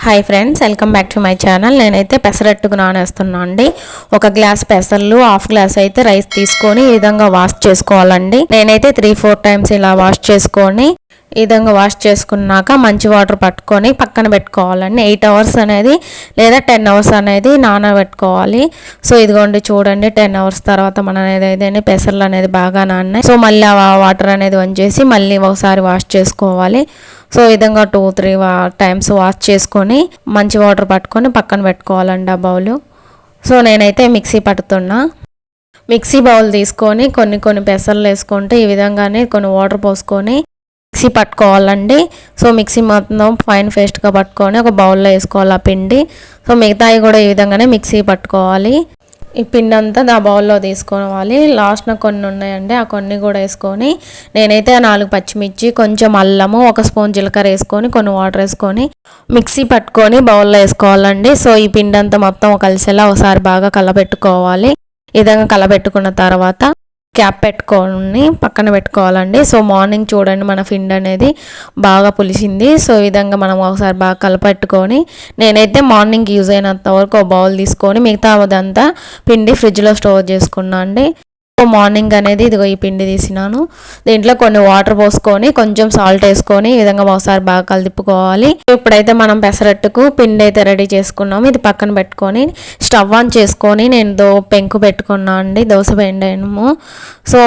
Hi friends, welcome back to my channel. నేనైతే పెసరట్టుకు నానేస్తున్నాను అండి. ఒక గ్లాస్ పెసర్లు, హాఫ్ గ్లాస్ అయితే రైస్ తీసుకొని ఈ విధంగా వాష్ చేసుకోవాలండి. నేనైతే 3-4 టైమ్స్ ఇలా వాష్ చేసుకొని ఈ విధంగా వాష్ చేసుకున్నాక మంచి వాటర్ పట్టుకొని పక్కన పెట్టుకోవాలండి. 8 అవర్స్ అనేది లేదా 10 అవర్స్ అనేది నానబెట్టుకోవాలి. సో ఇదిగోండి చూడండి, 10 అవర్స్ తర్వాత మన ఏదైతే పెసర్లు అనేది బాగా నాన్నాయి. సో మళ్ళీ ఆ వాటర్ అనేది వంచేసి మళ్ళీ ఒకసారి వాష్ చేసుకోవాలి. సో ఈ విధంగా 2-3 టైమ్స్ వాష్ చేసుకొని మంచి వాటర్ పట్టుకొని పక్కన పెట్టుకోవాలండి ఆ బౌల్. సో నేనైతే మిక్సీ పట్టుతున్నా. మిక్సీ బౌల్ తీసుకొని కొన్ని పెసర్లు వేసుకుంటే ఈ విధంగానే కొన్ని వాటర్ పోసుకొని మిక్సీ పట్టుకోవాలండి. సో మిక్సీ మొత్తం ఫైన్ పేస్ట్గా పట్టుకొని ఒక బౌల్లో వేసుకోవాలి ఆ పిండి. సో మిగతాయి కూడా ఈ విధంగానే మిక్సీ పట్టుకోవాలి. ఈ పిండి అంతా ఆ బౌల్లో తీసుకోవాలి. లాస్ట్న కొన్ని ఉన్నాయండి, ఆ కొన్ని కూడా వేసుకొని నేనైతే 4 పచ్చిమిర్చి, కొంచెం అల్లము, 1 స్పూన్ జీలకర్ర వేసుకొని కొన్ని వాటర్ వేసుకొని మిక్సీ పట్టుకొని బౌల్లో వేసుకోవాలండి. సో ఈ పిండి అంతా మొత్తం కలిసేలా ఒకసారి బాగా కలబెట్టుకోవాలి. ఈ విధంగా కలబెట్టుకున్న తర్వాత క్యాప్ పెట్టుకొని పక్కన పెట్టుకోవాలండి. సో మార్నింగ్ చూడండి మన పిండి అనేది బాగా పులిసింది. సో ఈ విధంగా మనం ఒకసారి బాగా కలపెట్టుకొని నేనైతే మార్నింగ్ యూజ్ అయినంత వరకు ఒక బౌల్ తీసుకొని మిగతా అదంతా పిండి ఫ్రిడ్జ్లో స్టోర్ చేసుకున్నాను అండి. సో మార్నింగ్ అనేది ఇదిగో ఈ పిండి తీసినాను. దీంట్లో కొన్ని వాటర్ పోసుకొని కొంచెం సాల్ట్ వేసుకొని ఈ విధంగా ఒకసారి బాగా కలిపుకోవాలి. ఇప్పుడైతే మనం పెసరట్టుకు పిండి అయితే రెడీ చేసుకున్నాము. ఇది పక్కన పెట్టుకొని స్టవ్ ఆన్ చేసుకొని నేను పెంకు పెట్టుకున్నా అండి, దోశ పెండాము. సో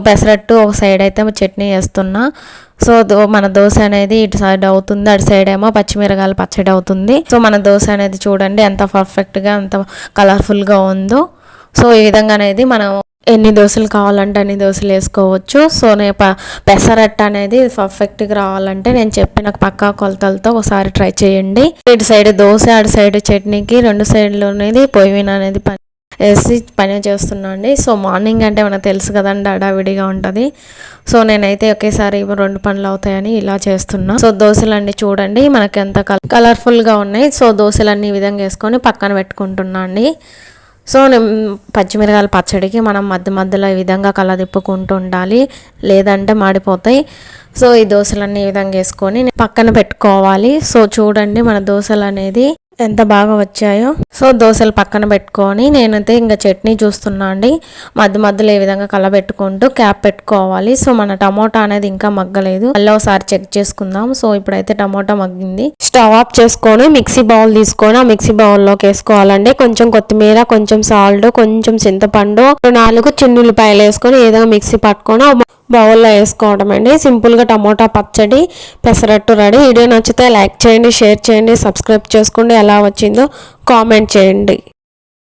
పెసరట్టు ఒక సైడ్ అయితే చట్నీ వేస్తున్నా. సో మన దోశ అనేది ఇటు సైడ్ అవుతుంది, అటు సైడ్ ఏమో పచ్చిమిరకాయల పచ్చడి అవుతుంది. సో మన దోశ అనేది చూడండి ఎంత పర్ఫెక్ట్గా ఎంత కలర్ఫుల్గా ఉందో. సో ఈ విధంగా అనేది మనం ఎన్ని దోశలు కావాలంటే అన్ని దోశలు వేసుకోవచ్చు. సో నేను పెసరట్టు అనేది పర్ఫెక్ట్గా రావాలంటే నేను చెప్పిన పక్కా కొలతలతో ఒకసారి ట్రై చేయండి. ఇటు సైడ్ దోశ, అటు సైడ్ చట్నీకి 2 సైడ్లు అనేది పొయ్యి అనేది వేసి పని చేస్తున్నా అండి. సో మార్నింగ్ అంటే మనకు తెలుసు కదండి, హడావిడిగా ఉంటుంది. సో నేనైతే ఒకేసారి 2 పనులు అవుతాయని ఇలా చేస్తున్నా. సో దోశలన్నీ చూడండి మనకి ఎంత కలర్ఫుల్గా ఉన్నాయి. సో దోశలన్నీ ఈ విధంగా వేసుకొని పక్కన పెట్టుకుంటున్నా అండి. సో పచ్చిమిరకాయల పచ్చడికి మనం మధ్యలో ఈ విధంగా కలదిప్పుకుంటూ ఉండాలి, లేదంటే మాడిపోతాయి. సో ఈ దోశలన్నీ ఈ విధంగా వేసుకొని పక్కన పెట్టుకోవాలి. సో చూడండి మన దోశలు అనేది ఎంత బాగా వచ్చాయో. సో దోశలు పక్కన పెట్టుకొని నేనైతే ఇంకా చట్నీ చూస్తున్నా అండి. మధ్యలో ఈ విధంగా కలబెట్టుకుంటూ క్యాప్ పెట్టుకోవాలి. సో మన టమోటా అనేది ఇంకా మగ్గలేదు, మళ్ళీ ఒకసారి చెక్ చేసుకుందాం. సో ఇప్పుడైతే టమోటా మగ్గింది. స్టవ్ ఆఫ్ చేసుకొని మిక్సీ బౌల్ తీసుకొని ఆ మిక్సీ బౌల్లోకి వేసుకోవాలండి. కొంచెం కొత్తిమీర, కొంచెం సాల్ట్, కొంచెం చింతపండు, 4 చిన్న ఉల్లిపాయలు వేసుకొని ఈ విధంగా మిక్సీ పట్టుకొని బౌల్లో వేసుకోవడం అండి. సింపుల్గా టమోటా పచ్చడి పెసరట్టు రెడీ. వీడియో నచ్చితే లైక్ చేయండి, షేర్ చేయండి, సబ్స్క్రైబ్ చేసుకోండి. ఎలా వచ్చిందో కామెంట్ చేయండి.